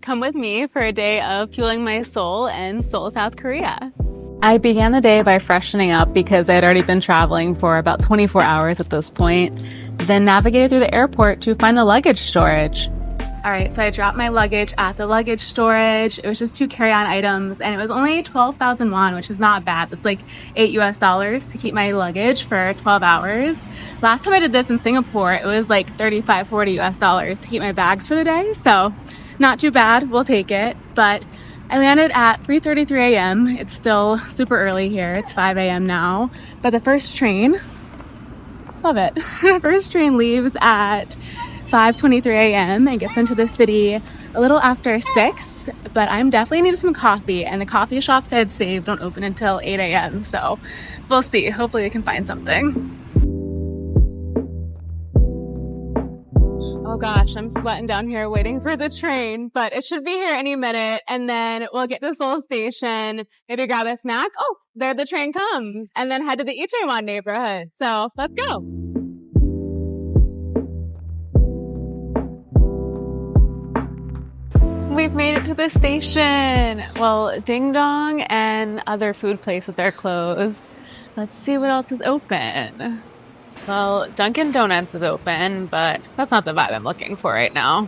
come with me for a day of fueling my soul in Seoul, South Korea. I began the day by freshening up because I had already been traveling for about 24 hours at this point, then navigated through the airport to find the luggage storage. All right, so I dropped my luggage at the luggage storage. It was just 2 carry-on items, and it was only 12,000 won, which is not bad. It's like $8 to keep my luggage for 12 hours. Last time I did this in Singapore, it was like $35, $40 to keep my bags for the day. So not too bad, we'll take it. But I landed at 3:33 a.m. It's still super early here. It's 5 a.m. now. But the first train, love it. The first train leaves at 5:23 a.m. and gets into the city a little after 6, but I'm definitely needing some coffee, and the coffee shops I had saved don't open until 8 a.m. So we'll see. Hopefully we can find something. Oh gosh, I'm sweating down here waiting for the train, but it should be here any minute, and then we'll get to Seoul Station, maybe grab a snack. Oh, there the train comes, and then head to the Itaewon Neighborhood. So let's go. We've made it to the station. Well, Ding Dong and other food places are closed. Let's see what else is open. Well, Dunkin' Donuts is open, but that's not the vibe I'm looking for right now.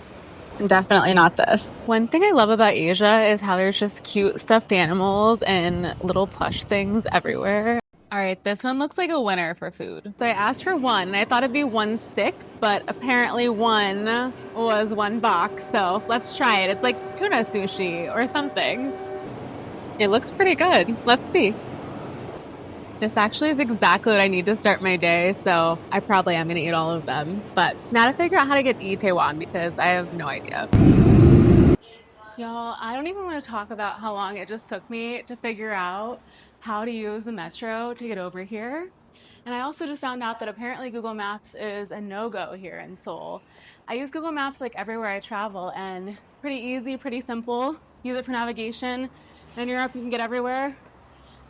And definitely not this. One thing I love about Asia is how there's just cute stuffed animals and little plush things everywhere. All right, this one looks like a winner for food. So I asked for one, and I thought it'd be one stick, but apparently one was one box. So let's try it. It's like tuna sushi or something. It looks pretty good. Let's see. This actually is exactly what I need to start my day, so I probably am going to eat all of them. But now to figure out how to get to Itaewon because I have no idea. Y'all, I don't even want to talk about how long it just took me to figure out how to use the metro to get over here. And I also just found out that apparently Google Maps is a no-go here in Seoul. I use Google Maps like everywhere I travel, and pretty easy, pretty simple. Use it for navigation. In Europe, you can get everywhere.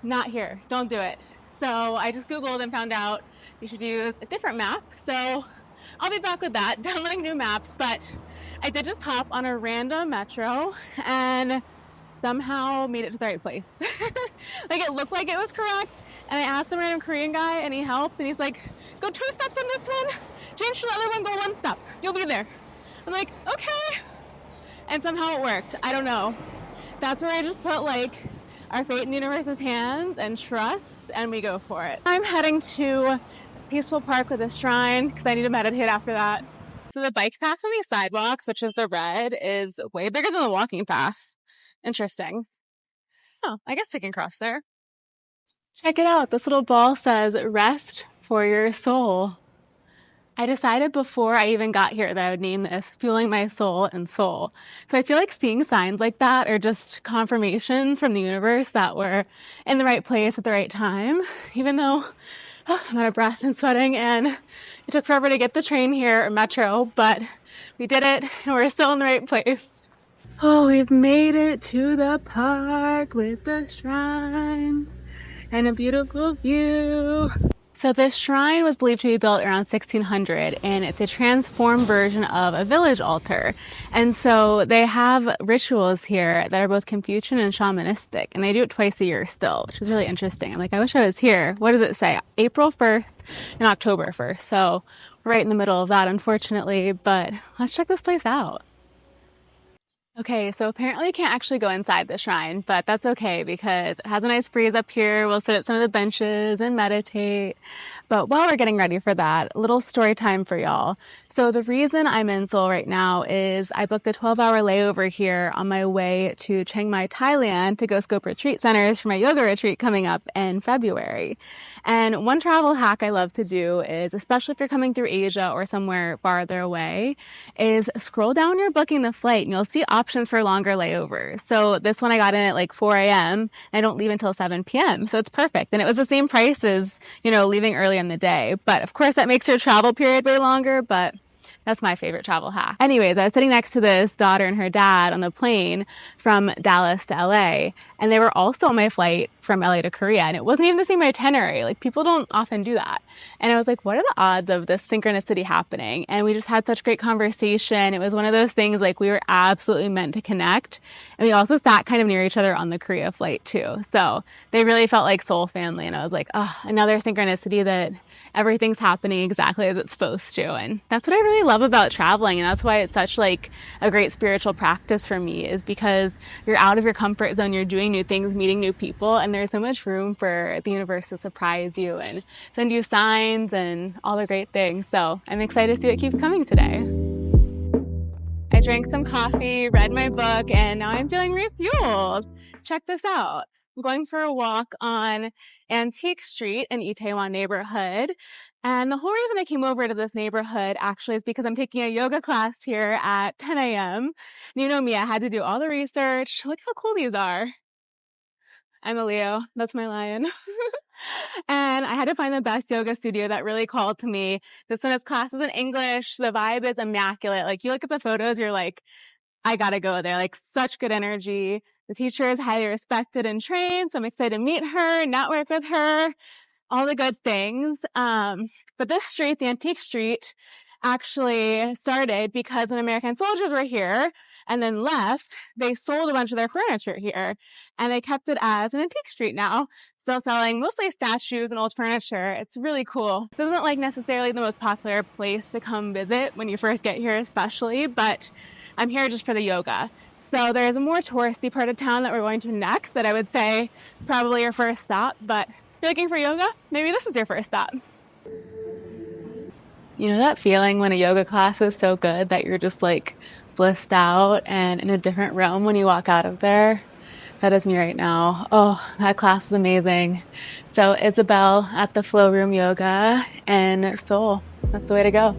Not here. Don't do it. So I just Googled and found out you should use a different map. So I'll be back with that, downloading new maps, but I did just hop on a random metro and somehow made it to the right place. Like it looked like it was correct, and I asked the random Korean guy and he helped, and he's like, go 2 steps on this one, change to the other one, go 1 step, you'll be there. I'm like, okay. And somehow it worked. I don't know. That's where I just put like our fate in the universe's hands and trust, and we go for it. I'm heading to Peaceful Park with a shrine because I need to meditate after that. So the bike path on these sidewalks, which is the red, is way bigger than the walking path. Interesting. Oh, I guess I can cross there. Check it out. This little ball says, rest for your soul. I decided before I even got here that I would name this Fueling My Soul in Seoul. So I feel like seeing signs like that are just confirmations from the universe that we're in the right place at the right time, even though I'm out of breath and sweating, and it took forever to get the train here, or metro, but we did it, and we're still in the right place. Oh, we've made it to the park with the shrines and a beautiful view. So this shrine was believed to be built around 1600, and it's a transformed version of a village altar. And so they have rituals here that are both Confucian and shamanistic, and they do it twice a year still, which is really interesting. I'm like, I wish I was here. What does it say? April 1st and October 1st. So we're right in the middle of that, unfortunately, but let's check this place out. Okay, so apparently you can't actually go inside the shrine, but that's okay because it has a nice breeze up here. We'll sit at some of the benches and meditate. But while we're getting ready for that, a little story time for y'all. So the reason I'm in Seoul right now is I booked a 12-hour layover here on my way to Chiang Mai, Thailand to go scope retreat centers for my yoga retreat coming up in February. And one travel hack I love to do is, especially if you're coming through Asia or somewhere farther away, is scroll down your booking the flight and you'll see options for longer layovers. So this one I got in at like 4 a.m. and I don't leave until 7 p.m. So it's perfect. And it was the same price as, leaving early in the day. But of course that makes your travel period way longer, but that's my favorite travel hack. Anyways, I was sitting next to this daughter and her dad on the plane from Dallas to LA, and they were also on my flight from LA to Korea, and it wasn't even the same itinerary. Like, people don't often do that. And I was like, what are the odds of this synchronicity happening? And we just had such great conversation. It was one of those things, like, we were absolutely meant to connect. And we also sat kind of near each other on the Korea flight too. So they really felt like soul family. And I was like, oh, another synchronicity that everything's happening exactly as it's supposed to. And that's what I really love about traveling. And that's why it's such like a great spiritual practice for me, is because you're out of your comfort zone, you're doing new things, meeting new people, and there's so much room for the universe to surprise you and send you signs and all the great things. So I'm excited to see what keeps coming today. I drank some coffee, read my book, and now I'm feeling refueled. Check this out. I'm going for a walk on Antique Street in Itaewon Neighborhood. And the whole reason I came over to this neighborhood actually is because I'm taking a yoga class here at 10 a.m. And you know me, I had to do all the research. Look how cool these are. I'm a Leo. That's my lion. And I had to find the best yoga studio that really called to me. This one has classes in English. The vibe is immaculate. Like, you look at the photos, you're like, I gotta go there. Like, such good energy. The teacher is highly respected and trained, so I'm excited to meet her, network with her, all the good things. But this street, the Antique Street, actually started because when American soldiers were here and then left, they sold a bunch of their furniture here, and they kept it as an antique street now, still selling mostly statues and old furniture. It's really cool. This isn't like necessarily the most popular place to come visit when you first get here, especially, but I'm here just for the yoga. So there's a more touristy part of town that we're going to next that I would say probably your first stop, but if you're looking for yoga, maybe this is your first stop. You know that feeling when a yoga class is so good that you're just like blissed out and in a different realm when you walk out of there? That is me right now. Oh, that class is amazing. So Isabel at the Flow Room Yoga in Seoul. That's the way to go.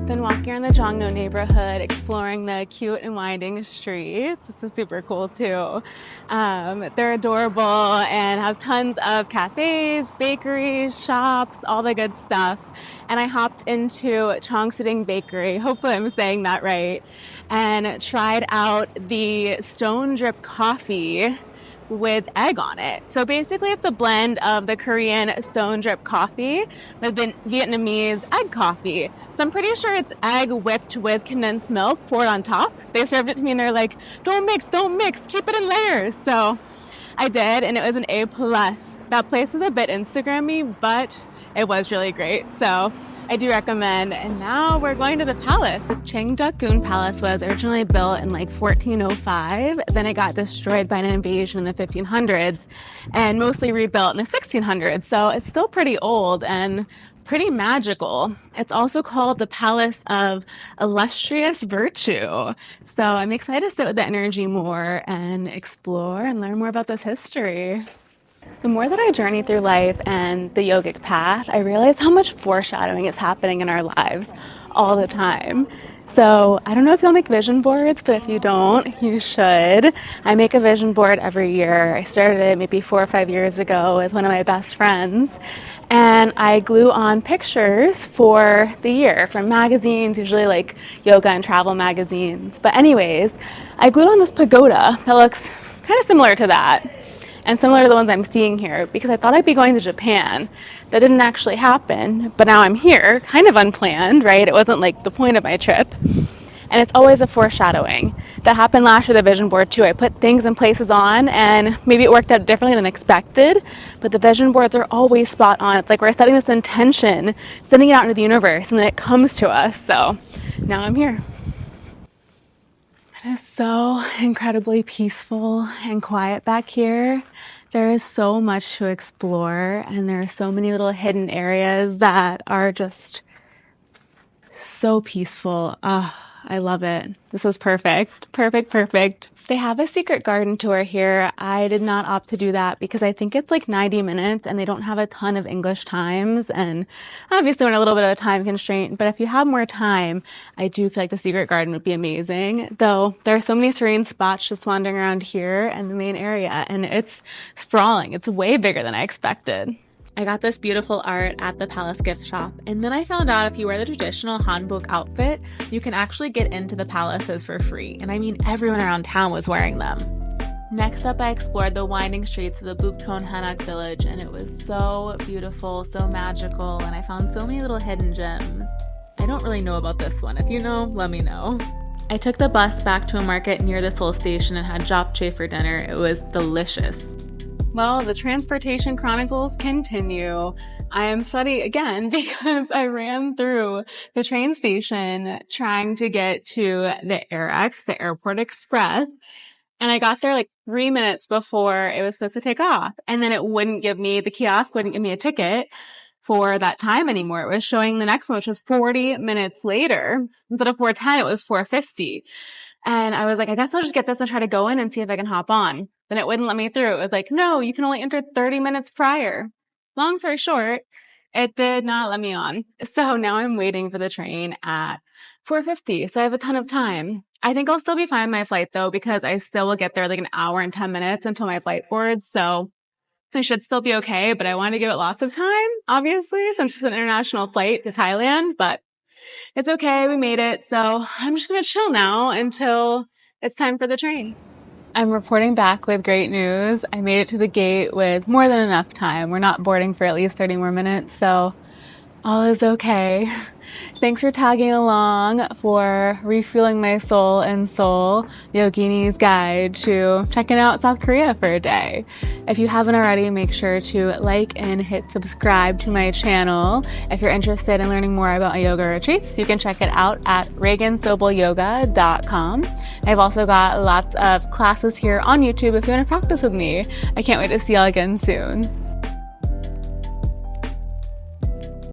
Been walking around the Jongno Neighborhood, exploring the cute and winding streets. This is super cool too. They're adorable and have tons of cafes, bakeries, shops, all the good stuff. And I hopped into Cheongsudang Bakery, hopefully I'm saying that right, and tried out the stone drip coffee with egg on it. So basically it's a blend of the Korean stone drip coffee with Vietnamese egg coffee. So I'm pretty sure it's egg whipped with condensed milk poured on top. They served it to me and they're like, don't mix, keep it in layers. So I did, and it was an A+. That place was a bit Instagram-y, but it was really great. So I do recommend. And now we're going to the palace. The Changdeokgung Palace was originally built in like 1405. Then it got destroyed by an invasion in the 1500s and mostly rebuilt in the 1600s. So it's still pretty old and pretty magical. It's also called the Palace of Illustrious Virtue. So I'm excited to sit with the energy more and explore and learn more about this history. The more that I journey through life and the yogic path, I realize how much foreshadowing is happening in our lives all the time. So I don't know if you'll make vision boards, but if you don't, you should. I make a vision board every year. I started it maybe 4 or 5 years ago with one of my best friends. And I glue on pictures for the year from magazines, usually like yoga and travel magazines. But anyways, I glued on this pagoda that looks kind of similar to that, and similar to the ones I'm seeing here, because I thought I'd be going to Japan. That didn't actually happen, but now I'm here, kind of unplanned, right? It wasn't like the point of my trip. And it's always a foreshadowing. That happened last year, the vision board too. I put things and places on, and maybe it worked out differently than expected, but the vision boards are always spot on. It's like we're setting this intention, sending it out into the universe, and then it comes to us. So now I'm here. It is so incredibly peaceful and quiet back here. There is so much to explore, and there are so many little hidden areas that are just so peaceful. I love it. This is perfect. Perfect. They have a secret garden tour here. I did not opt to do that because I think it's like 90 minutes and they don't have a ton of English times. And obviously we're in a little bit of a time constraint, but if you have more time, I do feel like the secret garden would be amazing. Though there are so many serene spots just wandering around here and the main area, and it's sprawling. It's way bigger than I expected. I got this beautiful art at the Palace gift shop, and then I found out if you wear the traditional Hanbok outfit, you can actually get into the palaces for free. And I mean, everyone around town was wearing them. Next up, I explored the winding streets of the Bukchon Hanok village, and it was so beautiful, so magical, and I found so many little hidden gems. I don't really know about this one. If you know, let me know. I took the bus back to a market near the Seoul Station and had japchae for dinner. It was delicious. Well, the transportation chronicles continue. I am sweaty again because I ran through the train station trying to get to the AirX, the Airport Express. And I got there like 3 minutes before it was supposed to take off. And then the kiosk wouldn't give me a ticket for that time anymore. It was showing the next one, which was 40 minutes later. Instead of 4:10, it was 4:50. And I was like, I guess I'll just get this and try to go in and see if I can hop on. Then it wouldn't let me through. It was like, no, you can only enter 30 minutes prior. Long story short, it did not let me on. So now I'm waiting for the train at 4:50. So I have a ton of time. I think I'll still be fine on my flight though, because I still will get there like an hour and 10 minutes until my flight boards. So I should still be okay, but I want to give it lots of time, obviously, since it's an international flight to Thailand, but it's okay. We made it. So I'm just going to chill now until it's time for the train. I'm reporting back with great news. I made it to the gate with more than enough time. We're not boarding for at least 30 more minutes, so all is okay. Thanks for tagging along, for refueling my soul in Seoul, Yogini's guide to checking out South Korea for a day. If you haven't already, make sure to like and hit subscribe to my channel. If you're interested in learning more about yoga retreats, you can check it out at reagansobelyoga.com. I've also got lots of classes here on YouTube if you want to practice with me. I can't wait to see y'all again soon.